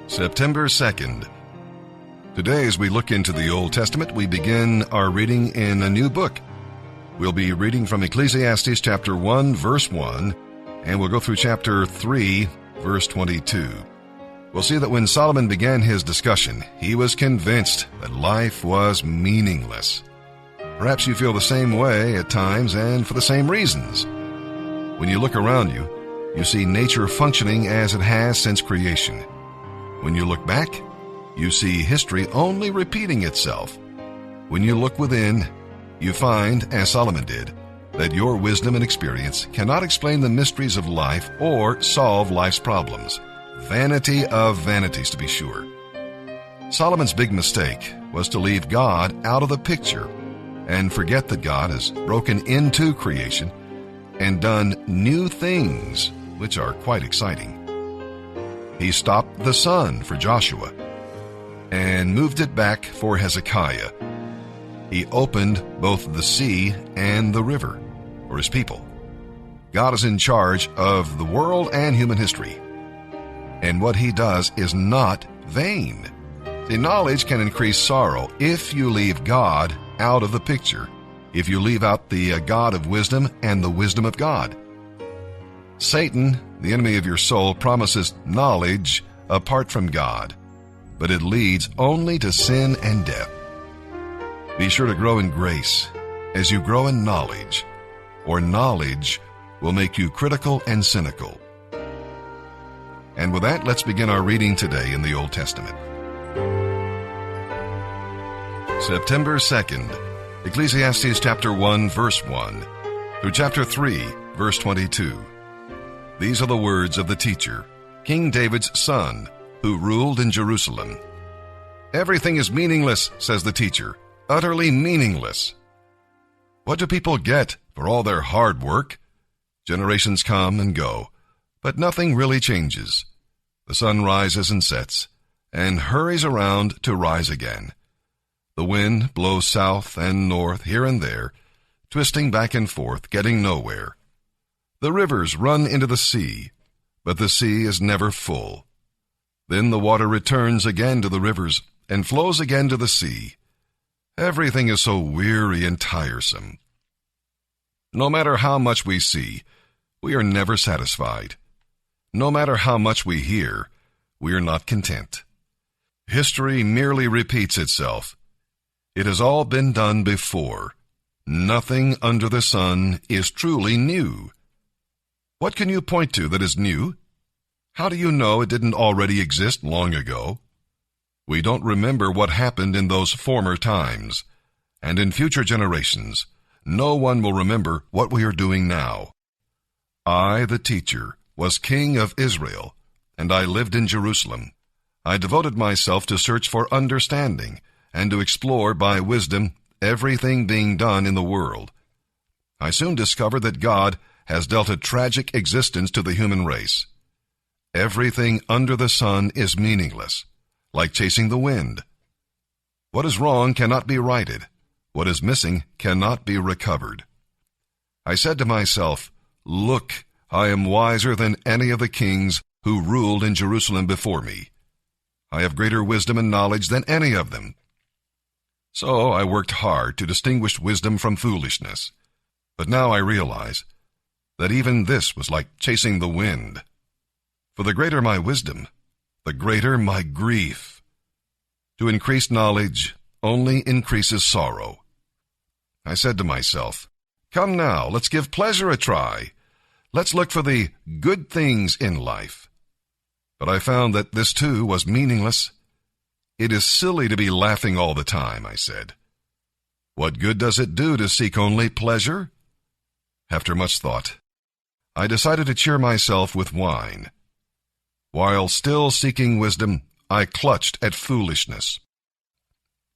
September 2nd. Today, as we look into the Old Testament, we begin our reading in a new book. We'll be reading from Ecclesiastes chapter 1, verse 1, and we'll go through chapter 3, verse 22. We'll see that when Solomon began his discussion, he was convinced that life was meaningless. Perhaps you feel the same way at times and for the same reasons. When you look around you, you see nature functioning as it has since creation. When you look back, you see history only repeating itself. When you look within, you find, as Solomon did, that your wisdom and experience cannot explain the mysteries of life or solve life's problems. Vanity of vanities, to be sure. Solomon's big mistake was to leave God out of the picture and forget that God has broken into creation and done new things, which are quite exciting. He stopped the sun for Joshua and moved it back for Hezekiah. He opened both the sea and the river for his people. God is in charge of the world and human history, and what he does is not vain. See, knowledge can increase sorrow if you leave God out of the picture, if you leave out the God of wisdom and the wisdom of God. Satan, the enemy of your soul, promises knowledge apart from God, but it leads only to sin and death. Be sure to grow in grace as you grow in knowledge, or knowledge will make you critical and cynical. And with that, let's begin our reading today in the Old Testament. September 2nd, Ecclesiastes chapter 1, verse 1, through chapter 3, verse 22. These are the words of the teacher, King David's son, who ruled in Jerusalem. Everything is meaningless, says the teacher, utterly meaningless. What do people get for all their hard work? Generations come and go, but nothing really changes. The sun rises and sets, and hurries around to rise again. The wind blows south and north here and there, twisting back and forth, getting nowhere. The rivers run into the sea, but the sea is never full. Then the water returns again to the rivers and flows again to the sea. Everything is so weary and tiresome. No matter how much we see, we are never satisfied. No matter how much we hear, we are not content. History merely repeats itself. It has all been done before. Nothing under the sun is truly new. What can you point to that is new? How do you know it didn't already exist long ago? We don't remember what happened in those former times, and in future generations, no one will remember what we are doing now. I, the teacher, was king of Israel, and I lived in Jerusalem. I devoted myself to search for understanding and to explore by wisdom everything being done in the world. I soon discovered that God has dealt a tragic existence to the human race. Everything under the sun is meaningless, like chasing the wind. What is wrong cannot be righted. What is missing cannot be recovered. I said to myself, "Look, I am wiser than any of the kings who ruled in Jerusalem before me. I have greater wisdom and knowledge than any of them." So I worked hard to distinguish wisdom from foolishness. But now I realize that even this was like chasing the wind. For the greater my wisdom, the greater my grief. To increase knowledge only increases sorrow. I said to myself, "Come now, let's give pleasure a try. Let's look for the good things in life." But I found that this too was meaningless. "It is silly to be laughing all the time," I said. "What good does it do to seek only pleasure?" After much thought, I decided to cheer myself with wine. While still seeking wisdom, I clutched at foolishness.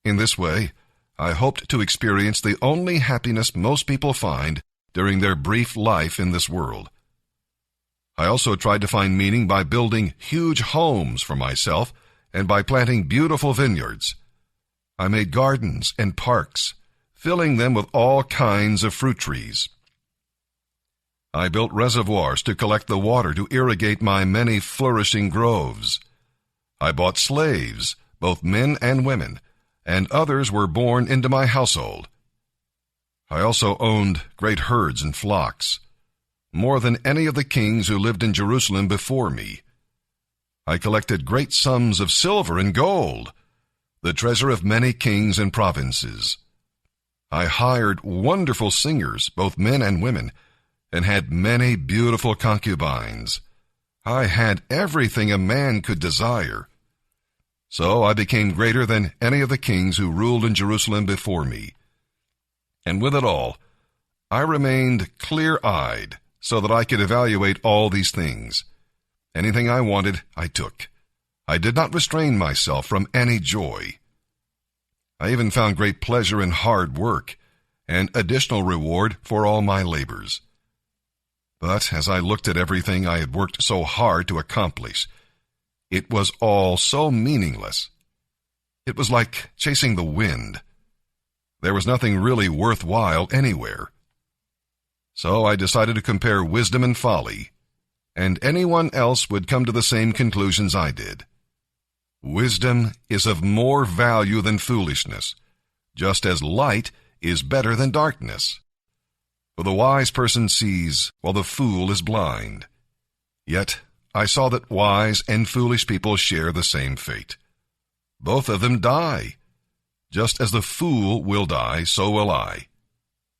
In this way, I hoped to experience the only happiness most people find during their brief life in this world. I also tried to find meaning by building huge homes for myself and by planting beautiful vineyards. I made gardens and parks, filling them with all kinds of fruit trees. I built reservoirs to collect the water to irrigate my many flourishing groves. I bought slaves, both men and women, and others were born into my household. I also owned great herds and flocks, more than any of the kings who lived in Jerusalem before me. I collected great sums of silver and gold, the treasure of many kings and provinces. I hired wonderful singers, both men and women, and had many beautiful concubines. I had everything a man could desire. So I became greater than any of the kings who ruled in Jerusalem before me. And with it all, I remained clear-eyed so that I could evaluate all these things. Anything I wanted, I took. I did not restrain myself from any joy. I even found great pleasure in hard work and additional reward for all my labors. But as I looked at everything I had worked so hard to accomplish, it was all so meaningless. It was like chasing the wind. There was nothing really worthwhile anywhere. So I decided to compare wisdom and folly, and anyone else would come to the same conclusions I did. Wisdom is of more value than foolishness, just as light is better than darkness. For the wise person sees, while the fool is blind. Yet I saw that wise and foolish people share the same fate. Both of them die. Just as the fool will die, so will I.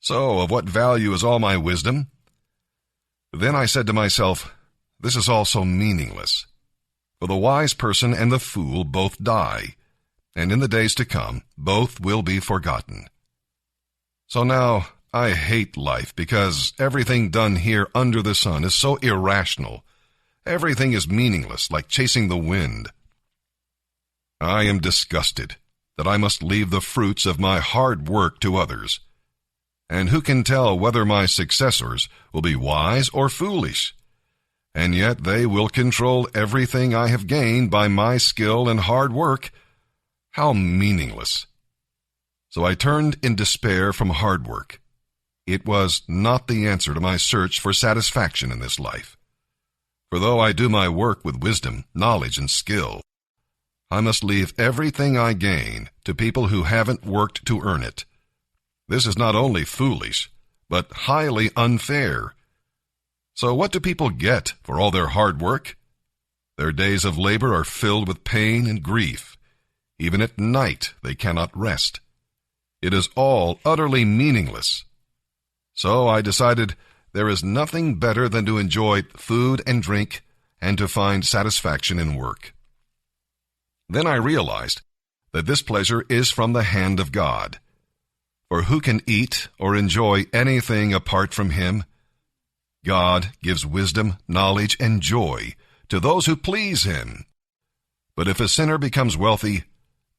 So of what value is all my wisdom? Then I said to myself, this is all so meaningless. For the wise person and the fool both die, and in the days to come, both will be forgotten. So now I hate life because everything done here under the sun is so irrational. Everything is meaningless, like chasing the wind. I am disgusted that I must leave the fruits of my hard work to others. And who can tell whether my successors will be wise or foolish? And yet they will control everything I have gained by my skill and hard work. How meaningless! So I turned in despair from hard work. It was not the answer to my search for satisfaction in this life. For though I do my work with wisdom, knowledge, and skill, I must leave everything I gain to people who haven't worked to earn it. This is not only foolish, but highly unfair. So what do people get for all their hard work? Their days of labor are filled with pain and grief. Even at night they cannot rest. It is all utterly meaningless. So I decided there is nothing better than to enjoy food and drink and to find satisfaction in work. Then I realized that this pleasure is from the hand of God. For who can eat or enjoy anything apart from Him? God gives wisdom, knowledge, and joy to those who please Him. But if a sinner becomes wealthy,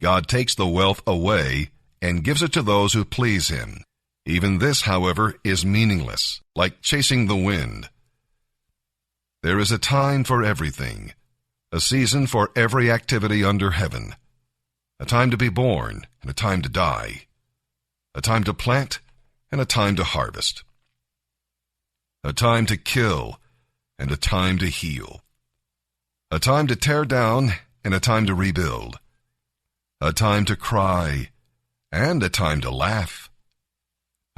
God takes the wealth away and gives it to those who please Him. Even this, however, is meaningless, like chasing the wind. There is a time for everything, a season for every activity under heaven, a time to be born and a time to die, a time to plant and a time to harvest, a time to kill and a time to heal, a time to tear down and a time to rebuild, a time to cry and a time to laugh,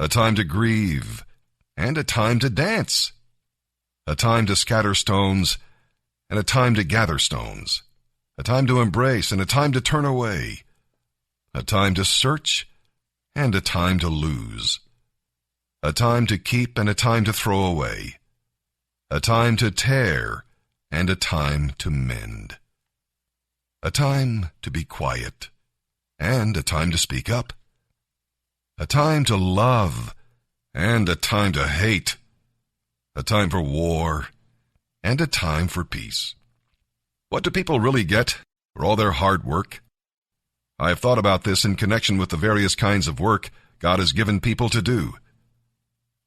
a time to grieve and a time to dance, a time to scatter stones and a time to gather stones, a time to embrace and a time to turn away, a time to search and a time to lose, a time to keep and a time to throw away, a time to tear and a time to mend, a time to be quiet and a time to speak up, a time to love and a time to hate, a time for war and a time for peace. What do people really get for all their hard work? I have thought about this in connection with the various kinds of work God has given people to do.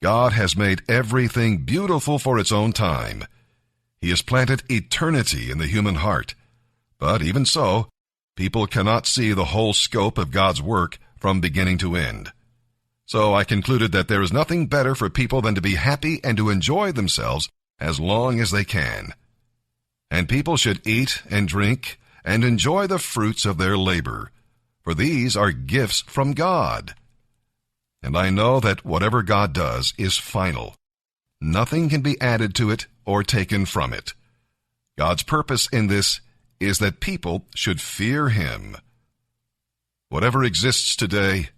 God has made everything beautiful for its own time. He has planted eternity in the human heart. But even so, people cannot see the whole scope of God's work from beginning to end. So I concluded that there is nothing better for people than to be happy and to enjoy themselves as long as they can. And people should eat and drink and enjoy the fruits of their labor, for these are gifts from God. And I know that whatever God does is final. Nothing can be added to it or taken from it. God's purpose in this is that people should fear Him. Whatever exists today,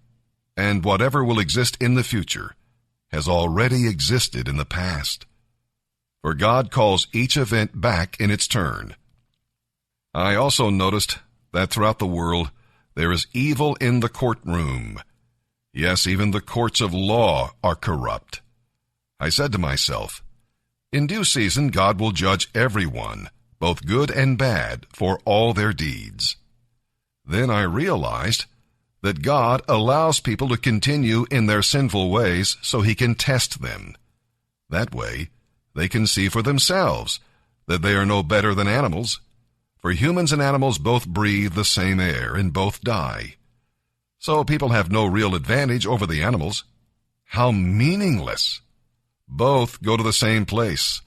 and whatever will exist in the future, has already existed in the past. For God calls each event back in its turn. I also noticed that throughout the world there is evil in the courtroom. Yes, even the courts of law are corrupt. I said to myself, in due season God will judge everyone, both good and bad, for all their deeds. Then I realized that God allows people to continue in their sinful ways so He can test them. That way, they can see for themselves that they are no better than animals. For humans and animals both breathe the same air and both die. So people have no real advantage over the animals. How meaningless! Both go to the same place,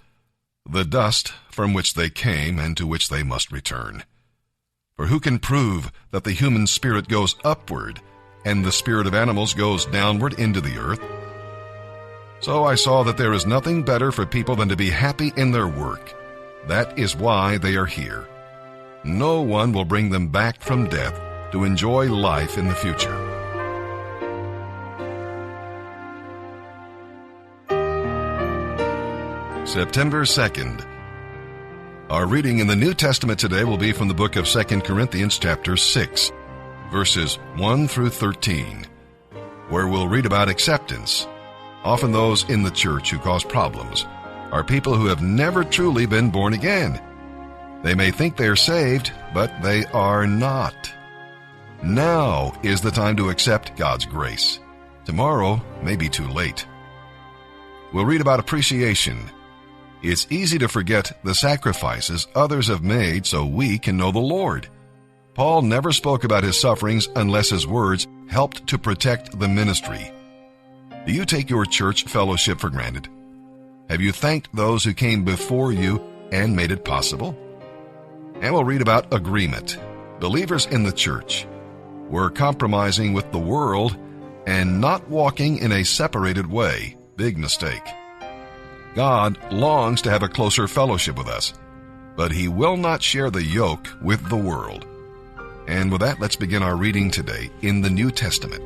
the dust from which they came and to which they must return. For who can prove that the human spirit goes upward and the spirit of animals goes downward into the earth? So I saw that there is nothing better for people than to be happy in their work. That is why they are here. No one will bring them back from death to enjoy life in the future. September 2nd. Our reading in the New Testament today will be from the book of 2 Corinthians chapter 6, verses 1 through 13, where we'll read about acceptance. Often those in the church who cause problems are people who have never truly been born again. They may think they are saved, but they are not. Now is the time to accept God's grace. Tomorrow may be too late. We'll read about appreciation. It's easy to forget the sacrifices others have made so we can know the Lord. Paul never spoke about his sufferings unless his words helped to protect the ministry. Do you take your church fellowship for granted? Have you thanked those who came before you and made it possible? And we'll read about agreement. Believers in the church were compromising with the world and not walking in a separated way. Big mistake. God longs to have a closer fellowship with us, but He will not share the yoke with the world. And with that, let's begin our reading today in the New Testament.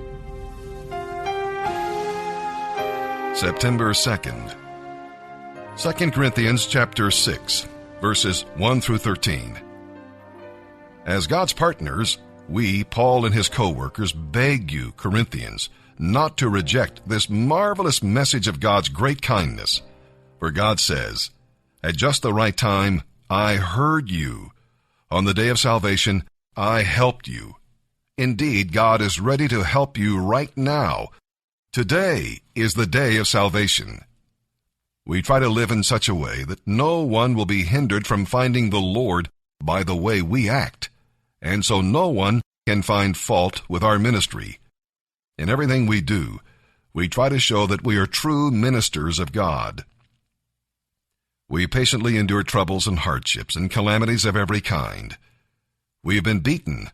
September 2nd. 2 Corinthians chapter 6, verses 1 through 13. As God's partners, we, Paul and his co-workers, beg you, Corinthians, not to reject this marvelous message of God's great kindness. For God says, at just the right time, I heard you. On the day of salvation, I helped you. Indeed, God is ready to help you right now. Today is the day of salvation. We try to live in such a way that no one will be hindered from finding the Lord by the way we act, and so no one can find fault with our ministry. In everything we do, we try to show that we are true ministers of God. We patiently endure troubles and hardships and calamities of every kind. We have been beaten,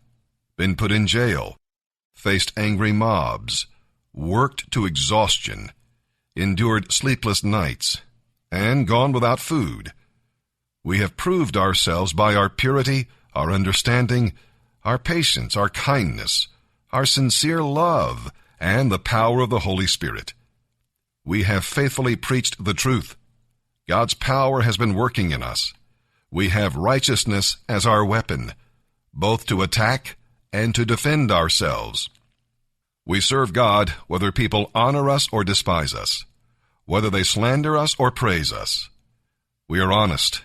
been put in jail, faced angry mobs, worked to exhaustion, endured sleepless nights, and gone without food. We have proved ourselves by our purity, our understanding, our patience, our kindness, our sincere love, and the power of the Holy Spirit. We have faithfully preached the truth. God's power has been working in us. We have righteousness as our weapon, both to attack and to defend ourselves. We serve God whether people honor us or despise us, whether they slander us or praise us. We are honest,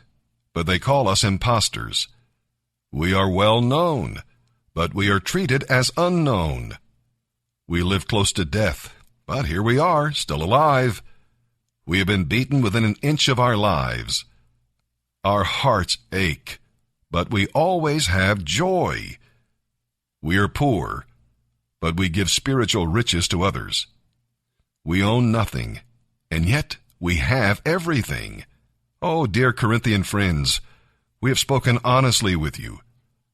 but they call us impostors. We are well known, but we are treated as unknown. We live close to death, but here we are, still alive. We have been beaten within an inch of our lives. Our hearts ache, but we always have joy. We are poor, but we give spiritual riches to others. We own nothing, and yet we have everything. Oh, dear Corinthian friends, we have spoken honestly with you.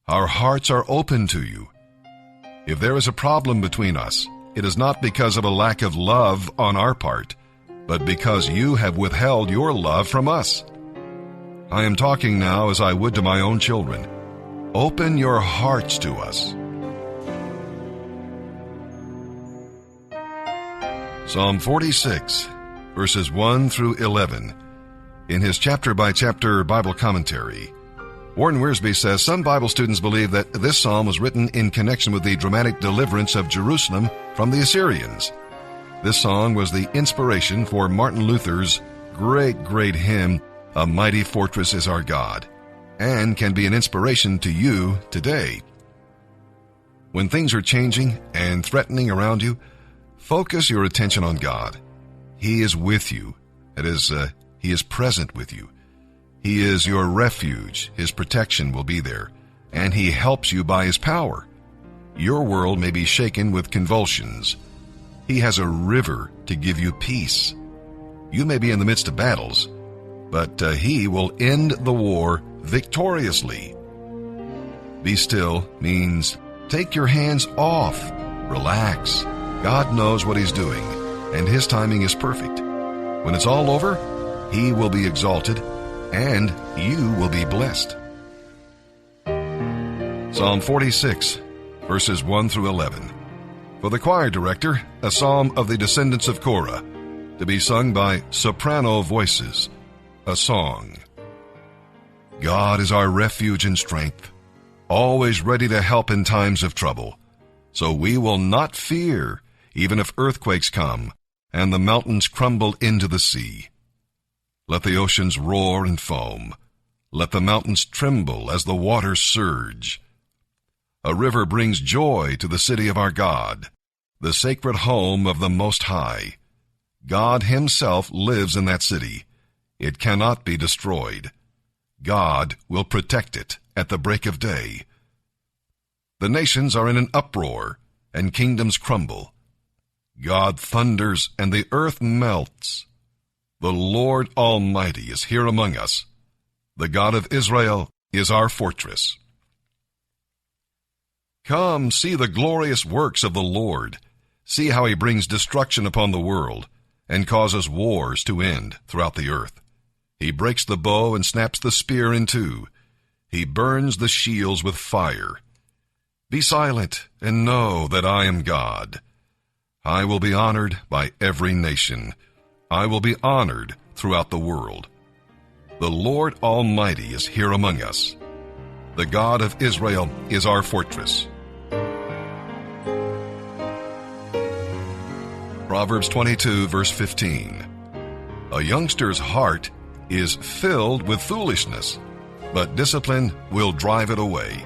Our hearts are open to you. If there is a problem between us, it is not because of a lack of love on our part, but because you have withheld your love from us. I am talking now as I would to my own children. Open your hearts to us. Psalm 46, verses 1 through 11. In his chapter-by-chapter Bible commentary, Warren Wiersbe says some Bible students believe that this psalm was written in connection with the dramatic deliverance of Jerusalem from the Assyrians. This song was the inspiration for Martin Luther's great hymn, "A Mighty Fortress is Our God," and can be an inspiration to you today. When things are changing and threatening around you, focus your attention on God. He is with you. That is, He is present with you. He is your refuge. His protection will be there, and He helps you by His power. Your world may be shaken with convulsions. He has a river to give you peace. You may be in the midst of battles, but He will end the war victoriously. Be still means take your hands off. Relax. God knows what He's doing, and His timing is perfect. When it's all over, He will be exalted, and you will be blessed. Psalm 46, verses 1 through 11. For the choir director, a psalm of the descendants of Korah, to be sung by soprano voices, a song. God is our refuge and strength, always ready to help in times of trouble. So we will not fear, even if earthquakes come, and the mountains crumble into the sea. Let the oceans roar and foam. Let the mountains tremble as the waters surge. A river brings joy to the city of our God, the sacred home of the Most High. God Himself lives in that city. It cannot be destroyed. God will protect it at the break of day. The nations are in an uproar, and kingdoms crumble. God thunders, and the earth melts. The Lord Almighty is here among us. The God of Israel is our fortress. Come, see the glorious works of the Lord. See how He brings destruction upon the world, and causes wars to end throughout the earth. He breaks the bow and snaps the spear in two. He burns the shields with fire. Be silent and know that I am God. I will be honored by every nation. I will be honored throughout the world. The Lord Almighty is here among us. The God of Israel is our fortress. Proverbs 22, verse 15. A youngster's heart is filled with foolishness, but discipline will drive it away.